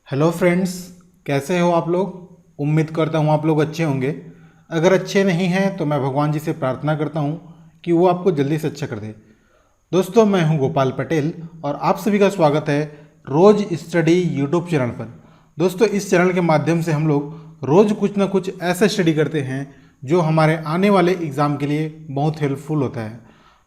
Hello friends, कैसे हो आप लोग। उम्मीद करता हूँ आप लोग अच्छे होंगे। अगर अच्छे नहीं हैं तो मैं भगवान जी से प्रार्थना करता हूँ कि वो आपको जल्दी से अच्छा कर दे। दोस्तों, मैं हूँ गोपाल पटेल और आप सभी का स्वागत है रोज़ स्टडी यूट्यूब चैनल पर। दोस्तों, इस चैनल के माध्यम से हम लोग रोज़ कुछ ना कुछ ऐसा स्टडी करते हैं जो हमारे आने वाले एग्ज़ाम के लिए बहुत हेल्पफुल होता है।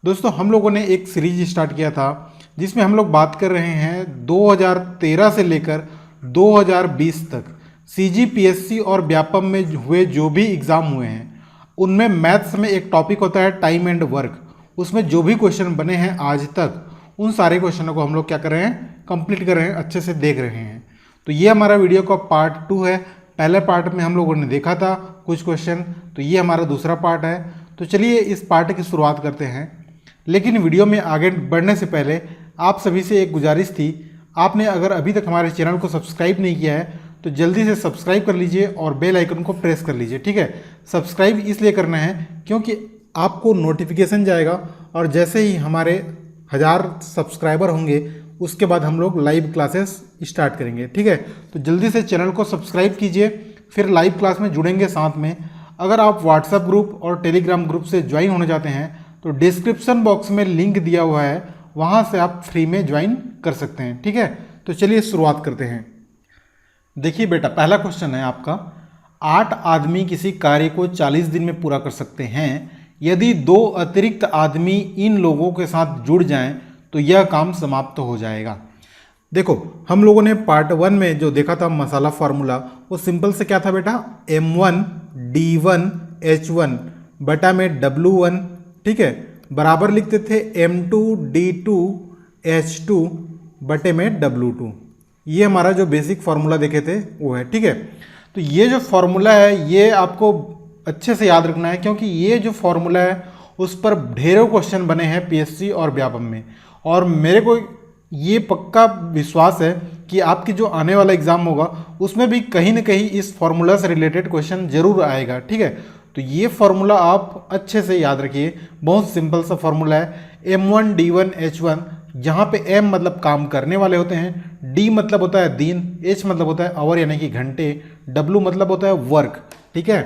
दोस्तों, हम लोगों ने एक सीरीज स्टार्ट किया था जिसमें हम लोग बात कर रहे हैं 2013 से लेकर 2020 तक सीजीपीएससी और व्यापम में हुए जो भी एग्ज़ाम हुए हैं उनमें मैथ्स में एक टॉपिक होता है टाइम एंड वर्क। उसमें जो भी क्वेश्चन बने हैं आज तक उन सारे क्वेश्चनों को हम लोग क्या कर रहे हैं, कंप्लीट कर रहे हैं, अच्छे से देख रहे हैं। तो ये हमारा वीडियो का पार्ट 2 है। पहले पार्ट में हम लोगों ने देखा था कुछ क्वेश्चन, तो ये हमारा दूसरा पार्ट है। तो चलिए इस पार्ट की शुरुआत करते हैं। लेकिन वीडियो में आगे बढ़ने से पहले आप सभी से एक गुजारिश थी, आपने अगर अभी तक हमारे चैनल को सब्सक्राइब नहीं किया है तो जल्दी से सब्सक्राइब कर लीजिए और बेल आइकन को प्रेस कर लीजिए। ठीक है, सब्सक्राइब इसलिए करना है क्योंकि आपको नोटिफिकेशन जाएगा और जैसे ही हमारे 1000 सब्सक्राइबर होंगे उसके बाद हम लोग लाइव क्लासेस स्टार्ट करेंगे। ठीक है, तो जल्दी से चैनल को सब्सक्राइब कीजिए, फिर लाइव क्लास में जुड़ेंगे साथ में। अगर आप व्हाट्सएप ग्रुप और टेलीग्राम ग्रुप से ज्वाइन होना चाहते हैं तो डिस्क्रिप्शन बॉक्स में लिंक दिया हुआ है, वहाँ से आप फ्री में ज्वाइन कर सकते हैं। ठीक है, तो चलिए शुरुआत करते हैं। देखिए बेटा, पहला क्वेश्चन है आपका, 8 आदमी किसी कार्य को 40 दिन में पूरा कर सकते हैं। यदि 2 अतिरिक्त आदमी इन लोगों के साथ जुड़ जाएं तो यह काम समाप्त हो जाएगा। देखो, हम लोगों ने पार्ट 1 में जो देखा था मसाला फार्मूला, वो सिंपल से क्या था बेटा, M1 D1 H1 बटा में W1, ठीक है, बराबर लिखते थे M2 D2 H2 बटे में W2। ये हमारा जो बेसिक फार्मूला देखे थे वो है। ठीक है, तो ये जो फार्मूला है ये आपको अच्छे से याद रखना है क्योंकि ये जो फार्मूला है उस पर ढेरों क्वेश्चन बने हैं पीएससी और व्यापम में, और मेरे को ये पक्का विश्वास है कि आपकी जो आने वाला एग्जाम होगा उसमें भी कहीं ना कहीं इस फार्मूला से रिलेटेड क्वेश्चन जरूर आएगा। ठीक है, तो ये फार्मूला आप अच्छे से याद रखिए, बहुत सिंपल सा फार्मूला है। M1 D1 H1, जहाँ पे M मतलब काम करने वाले होते हैं, D मतलब होता है दिन, H मतलब होता है आवर यानी कि घंटे, W मतलब होता है वर्क। ठीक है,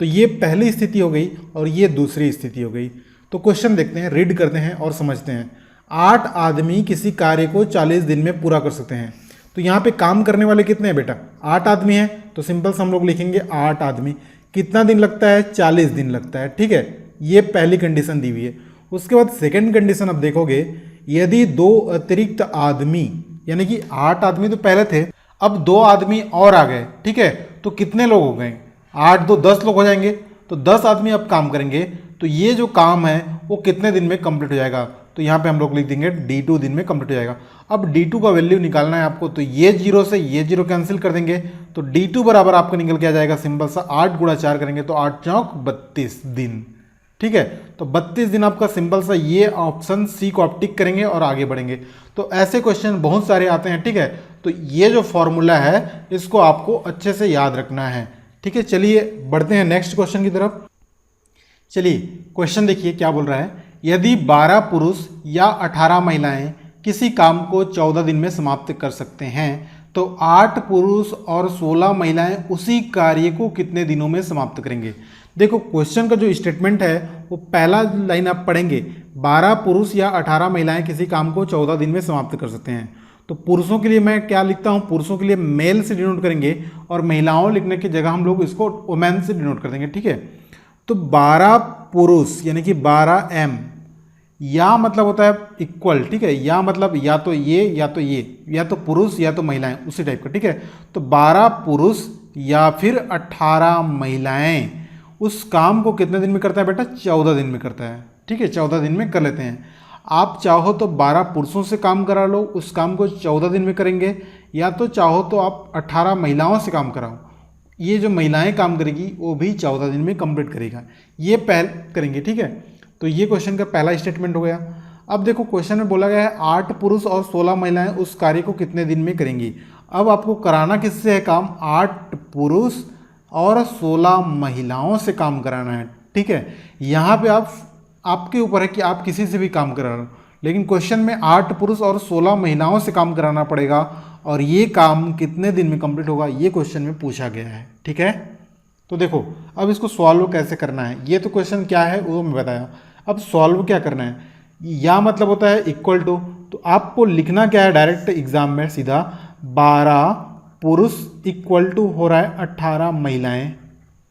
तो ये पहली स्थिति हो गई और ये दूसरी स्थिति हो गई। तो क्वेश्चन देखते हैं, रीड करते हैं और समझते हैं। 8 आदमी किसी कार्य को 40 दिन में पूरा कर सकते हैं। तो यहाँ पे काम करने वाले कितने हैं बेटा, 8 आदमी हैं, तो सिंपल से हम लोग लिखेंगे 8 आदमी। कितना दिन लगता है, 40 दिन लगता है। ठीक है, ये पहली कंडीशन दी हुई है। उसके बाद सेकंड कंडीशन अब देखोगे, यदि 2 अतिरिक्त आदमी, यानी कि 8 आदमी तो पहले थे, अब 2 आदमी और आ गए। ठीक है, तो कितने लोग हो गए, 8 2 10 लोग हो जाएंगे, तो 10 आदमी अब काम करेंगे। तो ये जो काम है वो कितने दिन में कंप्लीट हो जाएगा, तो यहाँ पे हम लोग लिख देंगे D2 दिन में कंप्लीट हो जाएगा। अब D2 का वैल्यू निकालना है आपको, तो ये 0 से ये 0 कैंसिल कर देंगे, तो D2 बराबर आपका निकल के आ जाएगा सिंपल सा 8 गुणा 4 करेंगे तो 8 चौक 32 दिन। ठीक है, तो 32 दिन आपका सिंपल सा, ये ऑप्शन सी को आप टिक करेंगे और आगे बढ़ेंगे। तो ऐसे क्वेश्चन बहुत सारे आते हैं। ठीक है, तो ये जो फॉर्मूला है इसको आपको अच्छे से याद रखना है। ठीक है, चलिए बढ़ते हैं नेक्स्ट क्वेश्चन की तरफ। चलिए क्वेश्चन देखिए क्या बोल रहा है, यदि 12 पुरुष या 18 महिलाएं किसी काम को 14 दिन में समाप्त कर सकते हैं तो 8 पुरुष और 16 महिलाएं उसी कार्य को कितने दिनों में समाप्त करेंगे। देखो, क्वेश्चन का जो स्टेटमेंट है वो पहला लाइन आप पढ़ेंगे, 12 पुरुष या 18 महिलाएं किसी काम को 14 दिन में समाप्त कर सकते हैं। तो पुरुषों के लिए मैं क्या लिखता हूँ, पुरुषों के लिए मेल से डिनोट करेंगे और महिलाओं लिखने की जगह हम लोग इसको वुमेन से डिनोट कर देंगे। ठीक है, तो 12 पुरुष यानी कि 12 M, या मतलब होता है इक्वल। ठीक है, या मतलब या तो ये या तो ये, या तो पुरुष या तो महिलाएं, उसी टाइप का। ठीक है, तो 12 पुरुष या फिर 18 महिलाएं उस काम को कितने दिन में करता है बेटा, 14 दिन में करता है। ठीक है, 14 दिन में कर लेते हैं। आप चाहो तो 12 पुरुषों से काम करा लो, उस काम को 14 दिन में करेंगे, या तो चाहो तो आप 18 महिलाओं से काम कराओ, ये जो महिलाएं काम करेगी वो भी 14 दिन में कंप्लीट करेगा, ये पहल करेंगे। ठीक है, तो ये क्वेश्चन का पहला स्टेटमेंट हो गया। अब देखो, क्वेश्चन में बोला गया है 8 पुरुष और 16 महिलाएं उस कार्य को कितने दिन में करेंगी। अब आपको कराना किससे है काम, 8 पुरुष और 16 महिलाओं से काम कराना है। ठीक है, यहाँ पे आपके ऊपर है कि आप किसी से भी काम करा लो, लेकिन क्वेश्चन में 8 पुरुष और 16 महिलाओं से काम कराना पड़ेगा और ये काम कितने दिन में कंप्लीट होगा, ये क्वेश्चन में पूछा गया है। ठीक है, तो देखो अब इसको सॉल्व कैसे करना है। ये तो क्वेश्चन क्या है वो मैं बताया, अब सॉल्व क्या करना है। या मतलब होता है इक्वल टू, तो आपको लिखना क्या है डायरेक्ट एग्जाम में सीधा 12 पुरुष इक्वल टू हो रहा है 18 महिलाएं।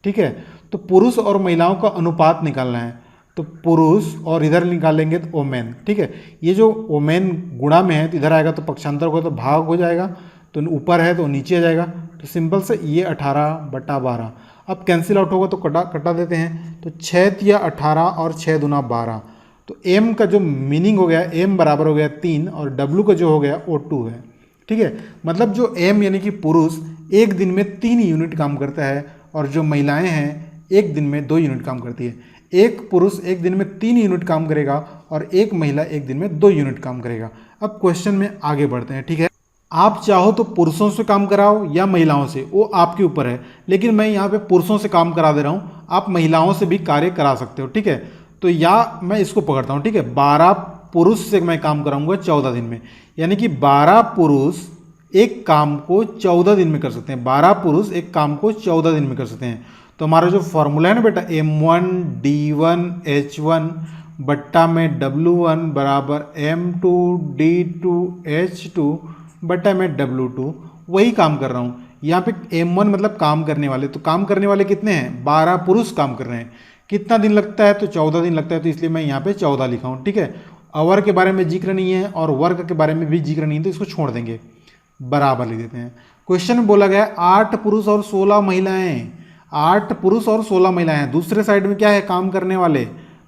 ठीक है, तो पुरुष और महिलाओं का अनुपात निकालना है, तो पुरुष और इधर निकालेंगे तो ओमेन। ठीक है, ये जो ओमेन गुणा में है तो इधर आएगा तो पक्षांतर होगा तो भाग हो जाएगा, तो ऊपर है तो नीचे आ जाएगा, तो सिंपल से ये 18/12। अब कैंसिल आउट होगा तो कटा देते हैं, तो 6 तिया 18 और 6 दूना 12। तो m का जो मीनिंग हो गया, m बराबर हो गया 3 और w का जो हो गया वो 2 है। ठीक है, मतलब जो m यानी कि पुरुष एक दिन में 3 यूनिट काम करता है और जो महिलाएं हैं एक दिन में 2 यूनिट काम करती है। एक पुरुष एक दिन में 3 यूनिट काम करेगा और एक महिला एक दिन में 2 यूनिट काम करेगा। अब क्वेश्चन में आगे बढ़ते हैं। ठीक है, आप चाहो तो पुरुषों से काम कराओ या महिलाओं से, वो आपके ऊपर है, लेकिन मैं यहाँ पे पुरुषों से काम करा दे रहा हूँ, आप महिलाओं से भी कार्य करा सकते हो। ठीक है, तो या मैं इसको पकड़ता हूँ। ठीक है, 12 पुरुष से मैं काम कराऊंगा 14 दिन में, यानी कि 12 पुरुष एक काम को 14 दिन में कर सकते हैं। 12 पुरुष एक काम को 14 दिन में कर सकते हैं। तो हमारा जो फॉर्मूला है ना बेटा, M1 D1 H1 बट्टा में W1 बराबर M2 D2 H2 बट्टा में W2, वही काम कर रहा हूँ। यहाँ पे M1 मतलब काम करने वाले, तो काम करने वाले कितने हैं, 12 पुरुष काम कर रहे हैं। कितना दिन लगता है, तो 14 दिन लगता है, तो इसलिए मैं यहाँ पे 14 लिखा हूँ। ठीक है, आवर के बारे में जिक्र नहीं है और वर्ग के बारे में भी जिक्र नहीं है, तो इसको छोड़ देंगे, बराबर लिख देते हैं। क्वेश्चन में बोला गया है 8 पुरुष और 16 महिलाएं। 8 पुरुष और 16 महिलाएं हैं, दूसरे साइड में क्या है काम करने वाले,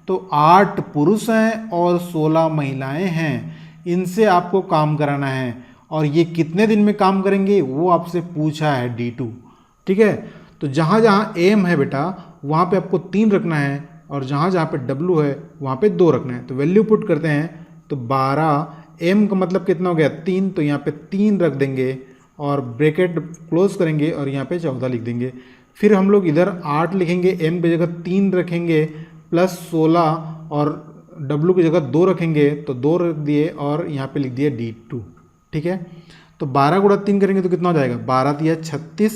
तो 8 पुरुष हैं और 16 महिलाएं हैं, इनसे आपको काम कराना है और ये कितने दिन में काम करेंगे वो आपसे पूछा है D2। ठीक है, तो जहाँ जहाँ M है बेटा वहाँ पे आपको 3 रखना है और जहाँ जहाँ पे W है वहाँ पे 2 रखना है। तो वैल्यू पुट करते हैं, तो 12 M का मतलब कितना हो गया 3, तो यहाँ पे 3 रख देंगे और ब्रैकेट क्लोज करेंगे और यहाँ पे 14 लिख देंगे। फिर हम लोग इधर 8 लिखेंगे, M की जगह 3 रखेंगे प्लस 16 और W की जगह 2 रखेंगे, तो 2 रख दिए और यहाँ पे लिख दिए D2। ठीक है, तो 12 गुणा 3 करेंगे तो कितना हो जाएगा, 12 तिया 36,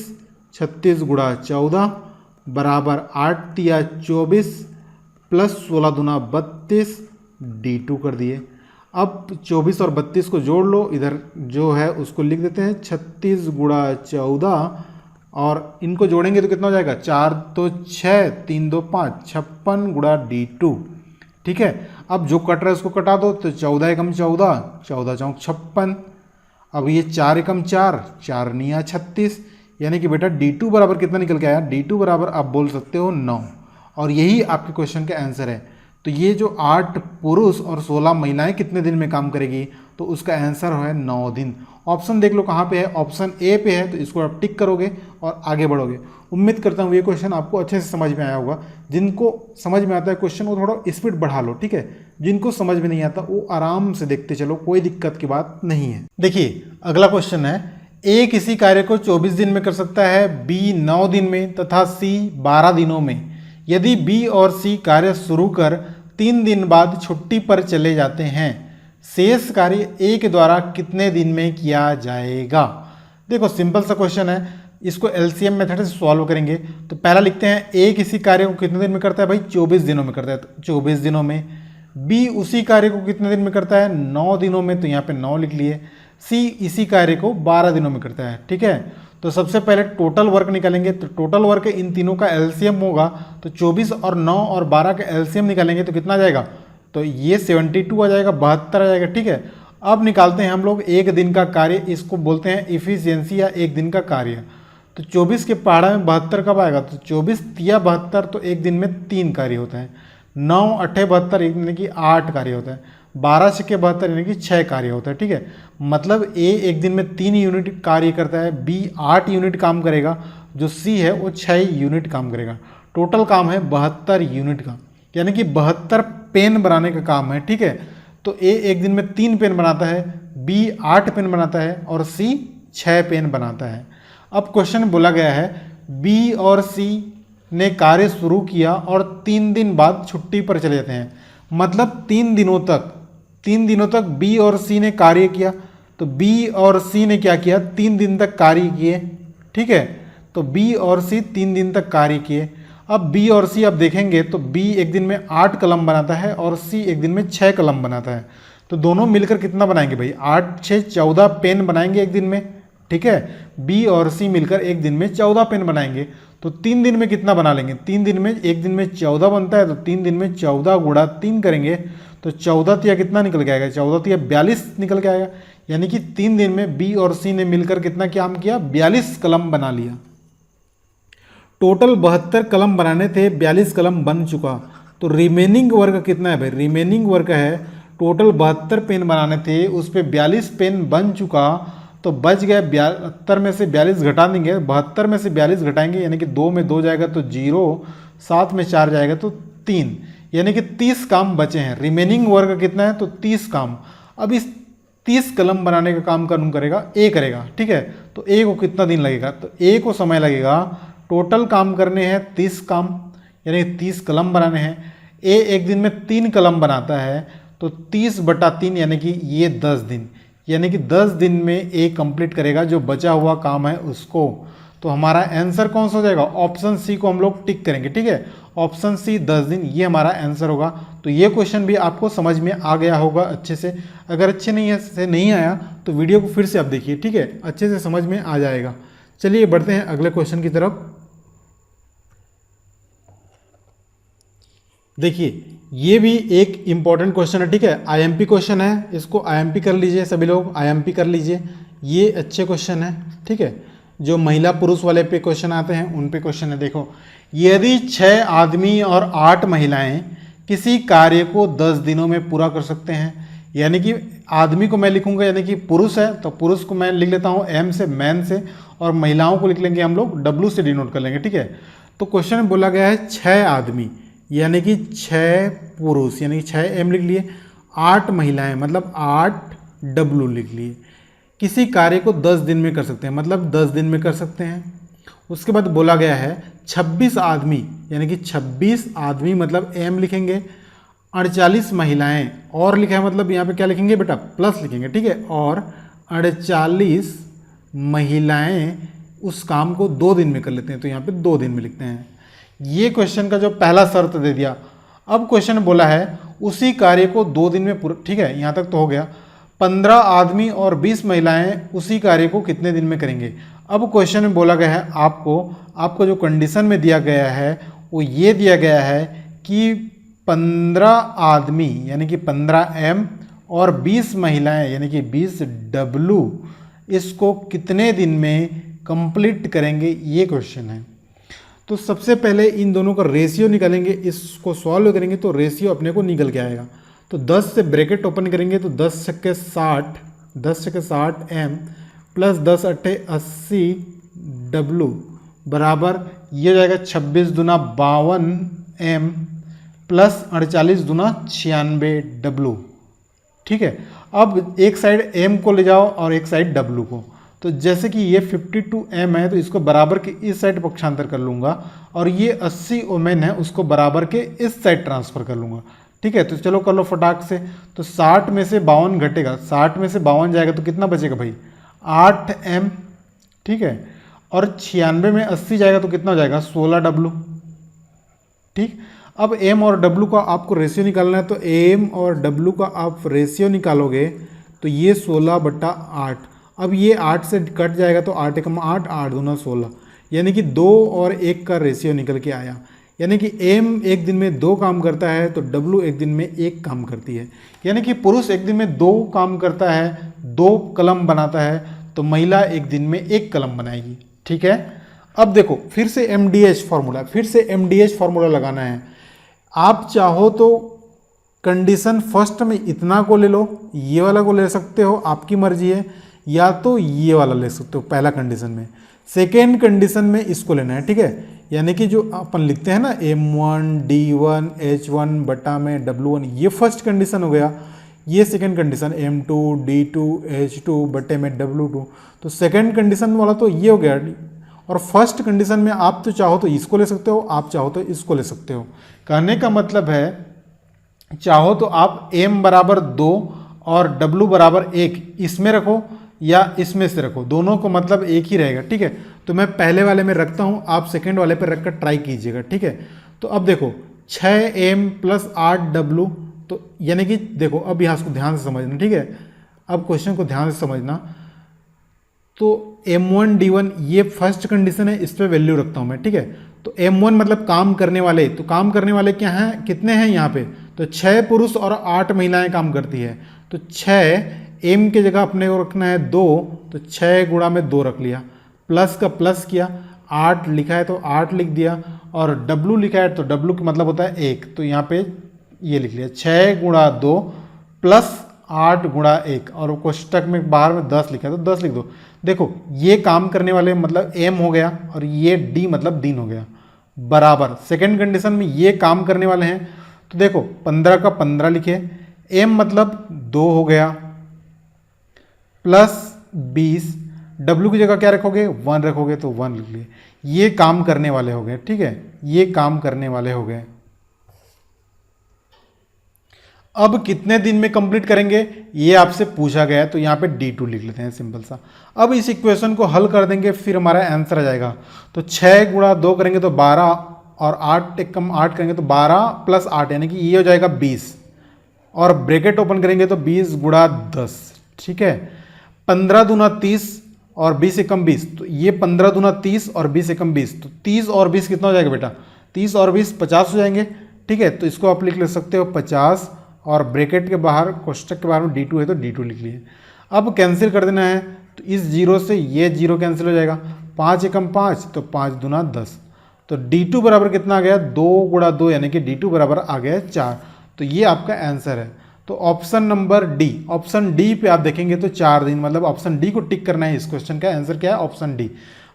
36 गुणा 14 बराबर 8 तिया 24 प्लस 16 दूना 32 D2 कर दिए। अब 24 और 32 को जोड़ लो, इधर जो है उसको लिख देते हैं 36 गुणा 14 और इनको जोड़ेंगे तो कितना हो जाएगा, 4 तो 6 3 2 5 56 गुणा D2। ठीक है, अब जो कट रहा है उसको कटा दो, तो 14 एकम 14, 14 चौक 56। अब ये 4 एकम 4, 4 निया 36, यानी कि बेटा D2 बराबर कितना निकल के आया, D2 बराबर आप बोल सकते हो 9, और यही आपके क्वेश्चन का आंसर है। तो ये जो 8 पुरुष और 16 महिलाएं कितने दिन में काम करेगी, तो उसका आंसर है 9 दिन। ऑप्शन देख लो कहाँ पे है, ऑप्शन ए पे है, तो इसको आप टिक करोगे और आगे बढ़ोगे। उम्मीद करता हूँ ये क्वेश्चन आपको अच्छे से समझ में आया होगा। जिनको समझ में आता है क्वेश्चन वो थोड़ा स्पीड बढ़ा लो। ठीक है, जिनको समझ में नहीं आता वो आराम से देखते चलो, कोई दिक्कत की बात नहीं है। देखिए अगला क्वेश्चन है, ए किसी कार्य को 24 दिन में कर सकता है, बी 9 दिन में तथा सी 12 दिनों में। यदि बी और सी कार्य शुरू कर 3 दिन बाद छुट्टी पर चले जाते हैं, शेष कार्य ए के द्वारा कितने दिन में किया जाएगा। देखो सिंपल सा क्वेश्चन है, इसको एलसीएम मेथड से सॉल्व करेंगे। तो पहला लिखते हैं, ए किसी कार्य को कितने दिन में करता है, भाई 24 दिनों में करता है, तो 24 दिनों में। बी उसी कार्य को कितने दिन में करता है, 9 दिनों में, तो यहाँ पे 9 लिख लिए। सी इसी कार्य को 12 दिनों में करता है। ठीक है, तो सबसे पहले टोटल वर्क निकालेंगे, तो टोटल वर्क इन तीनों का एलसीएम होगा, तो 24 और 9 और 12 का एलसीएम निकालेंगे तो कितना आ जाएगा, तो ये 72 आ जाएगा, 72 आ जाएगा। ठीक है, अब निकालते हैं हम लोग एक दिन का कार्य, इसको बोलते हैं इफिशियंसी या एक दिन का कार्य। तो 24 के पहाड़ा में 72 कब आएगा, तो 24 तिया 72, तो एक दिन में 3 कार्य होता है। 9 8 72 यानी कि 8 कार्य होता है। 12 6 72 यानी कि 6 कार्य होता है। ठीक है, मतलब ए एक दिन में 3 यूनिट कार्य करता है, बी 8 यूनिट काम करेगा, जो सी है वो 6 यूनिट काम करेगा। टोटल काम है 72 यूनिट का, यानी कि 72 पेन बनाने का काम है। ठीक है, तो ए एक दिन में 3 पेन बनाता है, बी 8 पेन बनाता है और सी 6 पेन बनाता है। अब क्वेश्चन में बोला गया है, बी और सी ने कार्य शुरू किया और 3 दिन बाद छुट्टी पर चले जाते हैं। मतलब 3 दिनों तक बी और सी ने कार्य किया, तो बी और सी ने क्या किया, 3 दिन तक कार्य किए, ठीक है। तो बी और सी 3 दिन तक कार्य किए। अब बी और सी अब देखेंगे तो बी एक दिन में 8 कलम बनाता है और सी एक दिन में 6 कलम बनाता है। तो दोनों मिलकर कितना बनाएंगे भाई, 8 6 14 पेन बनाएंगे एक दिन में, ठीक है। बी और सी मिलकर एक दिन में 14 पेन बनाएंगे। तो 3 दिन में कितना बना लेंगे, 3 दिन में, एक दिन में 14 बनता है तो 3 दिन में 14 गुणा 3 करेंगे तो 14 तिया कितना निकल के आएगा, 14 तिया 42 निकल के आएगा। यानी कि 3 दिन में बी और सी ने मिलकर कितना काम किया, 42 कलम बना लिया। टोटल 72 कलम बनाने थे, 42 कलम बन चुका। तो रिमेनिंग वर्क कितना है भाई, रिमेनिंग वर्क है टोटल 72 पेन बनाने थे, उस पर 42 पेन बन चुका। तो बच गए 72 में से 42 घटा देंगे, 72 में से 42 घटाएंगे यानी कि 2 में 2 जाएगा तो 0, 7 में 4 जाएगा तो 3, यानी कि 30 काम बचे हैं। रिमेनिंग वर्क कितना है, तो 30 काम। अब इस 30 कलम बनाने का काम कौन करेगा, ए करेगा, ठीक है। तो ए को कितना दिन लगेगा, तो ए को समय लगेगा, टोटल काम करने हैं 30 काम, यानी 30 कलम बनाने हैं। ए एक दिन में 3 कलम बनाता है तो 30/3 यानी कि ये 10 दिन, यानी कि 10 दिन में ए कंप्लीट करेगा जो बचा हुआ काम है उसको। तो हमारा आंसर कौन सा हो जाएगा, ऑप्शन सी को हम लोग टिक करेंगे, ठीक है। ऑप्शन सी 10 दिन, ये हमारा आंसर होगा। तो ये क्वेश्चन भी आपको समझ में आ गया होगा अच्छे से। अगर अच्छे नहीं आया तो वीडियो को फिर से आप देखिए, ठीक है, अच्छे से समझ में आ जाएगा। चलिए बढ़ते हैं अगले क्वेश्चन की तरफ। देखिए ये भी एक इम्पॉर्टेंट क्वेश्चन है, ठीक है, आईएमपी क्वेश्चन है, इसको आईएमपी कर लीजिए, सभी लोग आईएमपी कर लीजिए। ये अच्छे क्वेश्चन है, ठीक है, जो महिला पुरुष वाले पे क्वेश्चन आते हैं उन पे क्वेश्चन है। देखो, यदि 6 आदमी और 8 महिलाएं किसी कार्य को 10 दिनों में पूरा कर सकते हैं, यानी कि आदमी को मैं लिखूंगा यानी कि पुरुष है तो पुरुष को मैं लिख लेता हूँ एम से, मैन से, और महिलाओं को लिख लेंगे हम लोग डब्ल्यू से डिनोट कर लेंगे, ठीक है। तो क्वेश्चन में बोला गया है 6 आदमी यानी कि 6 पुरुष यानी कि 6 एम लिख लिए, 8 महिलाएं मतलब 8 डब्ल्यू लिख लिए, किसी कार्य को 10 दिन में कर सकते हैं, मतलब 10 दिन में कर सकते हैं। उसके बाद बोला गया है 26 आदमी यानी कि 26 आदमी मतलब एम लिखेंगे, 48 महिलाएं और लिखा है मतलब यहाँ पे क्या लिखेंगे बेटा, प्लस लिखेंगे, ठीक है, और 48 महिलाएं उस काम को 2 दिन में कर लेते हैं, तो यहाँ पे 2 दिन में लिखते हैं। ये क्वेश्चन का जो पहला शर्त दे दिया। अब क्वेश्चन बोला है उसी कार्य को 2 दिन में पूरा, ठीक है, यहाँ तक तो हो गया। 15 आदमी और 20 महिलाएं उसी कार्य को कितने दिन में करेंगे। अब क्वेश्चन में बोला गया है आपको जो कंडीशन में दिया गया है वो ये दिया गया है कि 15 आदमी यानी कि 15 एम और 20 महिलाएं यानी कि 20 डब्ल्यू इसको कितने दिन में कंप्लीट करेंगे, ये क्वेश्चन है। तो सबसे पहले इन दोनों का रेशियो निकालेंगे, इसको सॉल्व करेंगे तो रेशियो अपने को निकल के आएगा। तो 10 से ब्रैकेट ओपन करेंगे तो 10 छक्के 60 एम प्लस 10 अट्ठे 80 डब्ल्यू बराबर ये हो जाएगा 26 दूना 52 एम प्लस 48 दूना 96 डब्ल्यू, ठीक है। अब एक साइड एम को ले जाओ और एक साइड डब्ल्यू को, तो जैसे कि ये 52 एम है तो इसको बराबर के इस साइड पक्षांतर कर लूँगा और ये 80 ओमेन है उसको बराबर के इस साइड ट्रांसफ़र कर लूँगा, ठीक है। तो चलो कर लो फटाक से। तो 60 में से 52 घटेगा, 60 में से 52 जाएगा तो कितना बचेगा भाई, 8 एम, ठीक है। और 96 में 80 जाएगा तो कितना हो जाएगा, 16 डब्ल्यू, ठीक। अब एम और डब्ल्यू का आपको रेशियो निकालना है, तो एम और डब्ल्यू का आप रेशियो निकालोगे तो ये 16/8। अब ये 8 से कट जाएगा तो 8 एकम 8, 8 दूना 16, यानी कि 2 और 1 का रेशियो निकल के आया। यानी कि एम एक दिन में 2 काम करता है तो डब्ल्यू एक दिन में 1 काम करती है। यानी कि पुरुष एक दिन में 2 काम करता है, 2 कलम बनाता है, तो महिला एक दिन में 1 कलम बनाएगी, ठीक है। अब देखो फिर से एमडीएच फार्मूला लगाना है। आप चाहो तो कंडीशन फर्स्ट में इतना को ले लो, ये वाला को ले सकते हो, आपकी मर्जी है, या तो ये वाला ले सकते हो पहला कंडीशन में। सेकेंड कंडीशन में इसको लेना है, ठीक है। यानी कि जो अपन लिखते हैं ना M1 D1 H1 बटा में W1, ये फर्स्ट कंडीशन हो गया। ये second condition M2 D2 H2 बटे में W2, तो सेकेंड कंडीशन वाला तो ये हो गया। और फर्स्ट कंडीशन में आप तो चाहो तो इसको ले सकते हो, आप चाहो तो इसको ले सकते हो। कहने का मतलब है चाहो तो आप m बराबर 2 और W बराबर 1 इसमें रखो या इसमें से रखो, दोनों को मतलब एक ही रहेगा, ठीक है। तो मैं पहले वाले में रखता हूँ, आप सेकेंड वाले पर रखकर ट्राई कीजिएगा, ठीक है। तो अब देखो 6m प्लस 8w, तो यानी कि देखो अब यहाँ इसको ध्यान से समझना, ठीक है। अब क्वेश्चन को ध्यान से समझना। तो m1 d1 ये फर्स्ट कंडीशन है, इस पर वैल्यू रखता हूँ मैं, ठीक है। तो m1 मतलब काम करने वाले, तो काम करने वाले क्या हैं, कितने हैं यहाँ पे, तो 6 पुरुष और 8 महिलाएं काम करती है। तो 6 m की जगह अपने को रखना है 2, तो 6 गुणा में 2 रख लिया, प्लस का प्लस किया, 8 लिखा है तो 8 लिख दिया, और w लिखा है तो w का मतलब होता है 1, तो यहाँ पे ये लिख लिया 6 गुणा 2 प्लस 8 गुणा 1, और कोष्टक में बाहर में 10 लिखा है तो 10 लिख दो। देखो ये काम करने वाले मतलब m हो गया, और ये d मतलब दिन हो गया, बराबर सेकेंड कंडीशन में ये काम करने वाले हैं। तो देखो 15 का 15 लिखे, m मतलब 2 हो गया, प्लस 20, w की जगह क्या रखोगे 1 रखोगे तो 1 लिख लिए। ये काम करने वाले हो गए, ठीक है, ये काम करने वाले हो गए। अब कितने दिन में कंप्लीट करेंगे ये आपसे पूछा गया है, तो यहाँ पे D2 लिख लेते हैं सिंपल सा। अब इस इक्वेशन को हल कर देंगे, फिर हमारा आंसर आ जाएगा। तो 6 गुणा 2 करेंगे तो 12, और 8 एक कम 8 करेंगे तो 12 प्लस 8 यानी कि ये हो जाएगा 20, और ब्रैकेट ओपन करेंगे तो 20 गुणा 10, ठीक है। 15 दूना 30 और 20 एकम 20, तो ये 15 दूना 30 और 20 एकम 20, तो 30 और 20 कितना हो जाएगा बेटा, 30 और 20 50 हो जाएंगे, ठीक है। तो इसको आप लिख ले सकते हो 50, और ब्रैकेट के बाहर कोष्टक के बाहर में D2 है तो D2 लिख लिए। अब कैंसिल कर देना है, तो इस जीरो से ये जीरो कैंसिल हो जाएगा, 5 एकम 5 तो 5 दूना 10, तो D2 बराबर कितना आ गया 2 गुणा 2 यानी कि D2 बराबर आ गया 4। तो ये आपका आंसर है। तो option number D, option D पे आप देखेंगे तो 4 दिन, मतलब ऑप्शन डी को टिक करना है। इस क्वेश्चन का आंसर क्या है, ऑप्शन डी।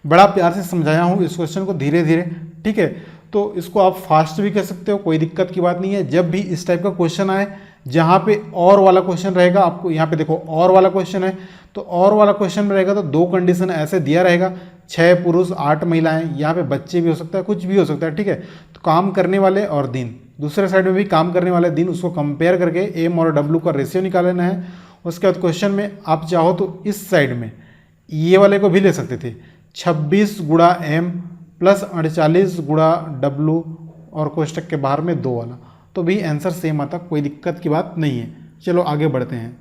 बड़ा प्यार से समझाया हूँ इस क्वेश्चन को धीरे धीरे, ठीक है। तो इसको आप फास्ट भी कर सकते हो, कोई दिक्कत की बात नहीं है। जब भी इस टाइप का क्वेश्चन आए जहाँ पे और वाला क्वेश्चन रहेगा, आपको यहाँ पे देखो और वाला क्वेश्चन है, तो और वाला क्वेश्चन में रहेगा तो 2 कंडीशन ऐसे दिया रहेगा, 6 पुरुष 8 महिलाएं, यहाँ पे बच्चे भी हो सकता है, कुछ भी हो सकता है, ठीक है। तो काम करने वाले और दिन, दूसरे साइड में भी काम करने वाले दिन, उसको कंपेयर करके एम और डब्ल्यू का रेशियो निकालना है। उसके बाद क्वेश्चन में आप चाहो तो इस साइड में ये वाले को भी ले सकते थे, 26 गुणा एम प्लस 48 गुणा डब्ल्यू, और कोष्टक के बाहर में 2 वाला, तो भी आंसर सेम आता, कोई दिक्कत की बात नहीं है। चलो आगे बढ़ते हैं।